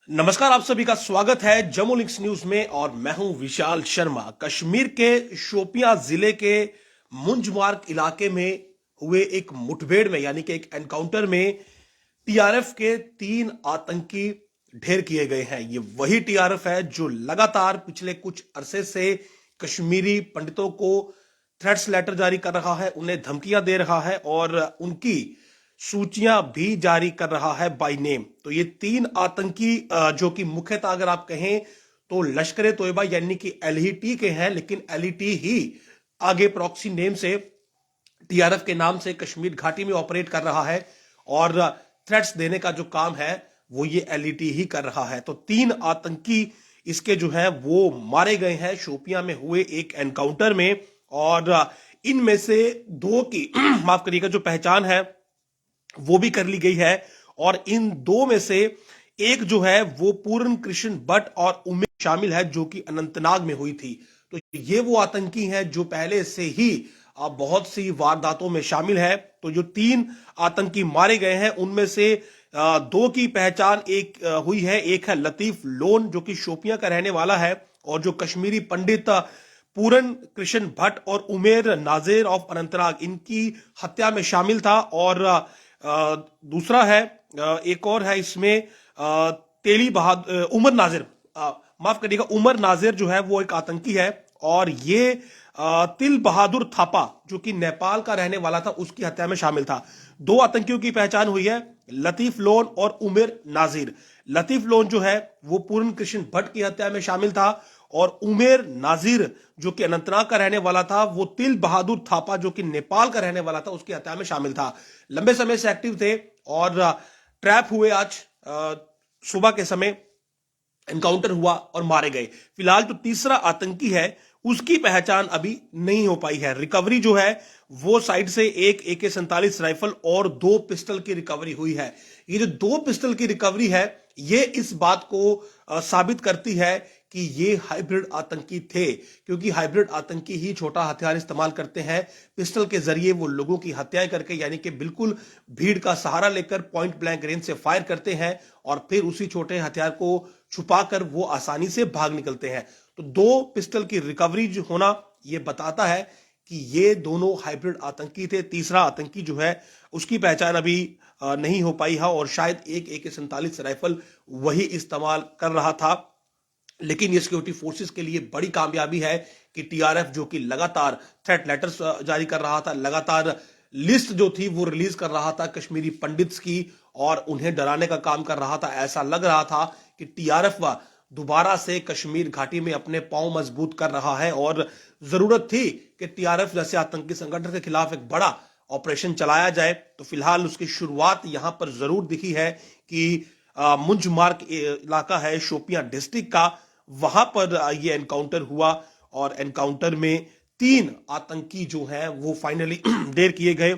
नमस्कार, आप सभी का स्वागत है जम्मू लिंक्स न्यूज में और मैं हूं विशाल शर्मा। कश्मीर के शोपियां जिले के मुंजमार्ग इलाके में हुए एक मुठभेड़ में यानी कि एक एनकाउंटर में टीआरएफ के 3 आतंकी ढेर किए गए हैं। ये वही टीआरएफ है जो लगातार पिछले कुछ अरसे से कश्मीरी पंडितों को थ्रेट्स लेटर जारी कर रहा है, उन्हें धमकियां दे रहा है और उनकी सूचियां भी जारी कर रहा है बाय नेम। तो ये 3 आतंकी जो कि मुख्यतः अगर आप कहें तो लश्कर ए तोयबा यानी कि एलईटी के हैं, लेकिन एलईटी ही आगे प्रॉक्सी नेम से टीआरएफ के नाम से कश्मीर घाटी में ऑपरेट कर रहा है और थ्रेट्स देने का जो काम है वो ये एलईटी ही कर रहा है। तो 3 आतंकी इसके जो है वो मारे गए हैं शोपियां में हुए एक एनकाउंटर में और इनमें से 2 की माफ करिएगा जो पहचान है वो भी कर ली गई है और इन 2 में से एक जो है वो पूर्ण कृष्ण भट्ट और उमेर शामिल है जो कि अनंतनाग में हुई थी। तो ये वो आतंकी हैं जो पहले से ही बहुत सी वारदातों में शामिल है। तो जो 3 आतंकी मारे गए हैं उनमें से 2 की पहचान एक हुई है। एक है लतीफ लोन जो कि शोपियां का रहने वाला है और जो कश्मीरी पंडित पूरन कृष्ण भट्ट और उमेर नाजिर ऑफ अनंतनाग इनकी हत्या में शामिल था। और दूसरा है एक और है इसमें तेली बहादुर उमर नाजिर, माफ करिएगा उमर नाजिर जो है वो एक आतंकी है और ये तिल बहादुर थापा जो कि नेपाल का रहने वाला था उसकी हत्या में शामिल था। 2 आतंकियों की पहचान हुई है, लतीफ लोन और उमेर नाजिर। लतीफ लोन जो है वो पूर्ण कृष्ण भट्ट की हत्या में शामिल था और उमेर नाजिर जो कि अनंतनाग का रहने वाला था वो तिल बहादुर थापा जो कि नेपाल का रहने वाला था उसकी हत्या में शामिल था। लंबे समय से एक्टिव थे और ट्रैप हुए। आज सुबह के समय एनकाउंटर हुआ और मारे गए। फिलहाल जो तीसरा आतंकी है उसकी पहचान अभी नहीं हो पाई है। रिकवरी जो है वो साइड से एक AK-47 राइफल और 2 पिस्टल की रिकवरी हुई है। ये जो 2 पिस्टल की रिकवरी है ये इस बात को साबित करती है कि ये हाइब्रिड आतंकी थे, क्योंकि हाइब्रिड आतंकी ही छोटा हथियार इस्तेमाल करते हैं। पिस्टल के जरिए वो लोगों की हत्याएं करके यानी कि बिल्कुल भीड़ का सहारा लेकर पॉइंट ब्लैंक रेंज से फायर करते हैं और फिर उसी छोटे हथियार को छुपाकर वो आसानी से भाग निकलते हैं। तो 2 पिस्टल की रिकवरी जो होना ये बताता है कि ये दोनों हाइब्रिड आतंकी थे। तीसरा आतंकी जो है उसकी पहचान अभी नहीं हो पाई है और शायद एक AK-47 राइफल वही इस्तेमाल कर रहा था। लेकिन ये सिक्योरिटी फोर्सेस के लिए बड़ी कामयाबी है कि टीआरएफ जो कि लगातार थ्रेट लेटर्स जारी कर रहा था, लगातार लिस्ट जो थी वो रिलीज कर रहा था कश्मीरी पंडित्स की और उन्हें डराने का काम कर रहा था। ऐसा लग रहा था कि टीआरएफ दोबारा से कश्मीर घाटी में अपने पांव मजबूत कर रहा है और जरूरत थी कि टीआरएफ जैसे आतंकी संगठन के खिलाफ एक बड़ा ऑपरेशन चलाया जाए। तो फिलहाल उसकी शुरुआत यहां पर जरूर दिखी है कि मुंजमार्ग इलाका है शोपियां डिस्ट्रिक्ट का, वहां पर ये एनकाउंटर हुआ और एनकाउंटर में 3 आतंकी जो हैं वो फाइनली ढेर किए गए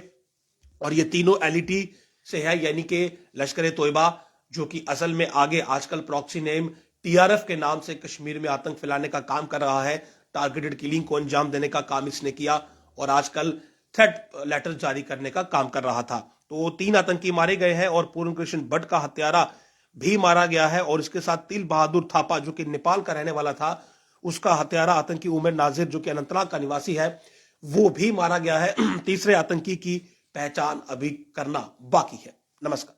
और ये तीनों एलईटी से है यानी कि लश्कर ए तोयबा जो कि असल में आगे आजकल प्रॉक्सी नेम टीआरएफ के नाम से कश्मीर में आतंक फैलाने का काम कर रहा है। टारगेटेड किलिंग को अंजाम देने का काम इसने किया और आजकल थ्रेट लेटर जारी करने का काम कर रहा था। तो 3 आतंकी मारे गए हैं और पूर्ण कृष्ण भट्ट का हत्यारा भी मारा गया है और इसके साथ तिल बहादुर थापा जो कि नेपाल का रहने वाला था उसका हत्यारा आतंकी उमर नाजिर जो कि अनंतनाग का निवासी है वो भी मारा गया है। तीसरे आतंकी की पहचान अभी करना बाकी है। नमस्कार।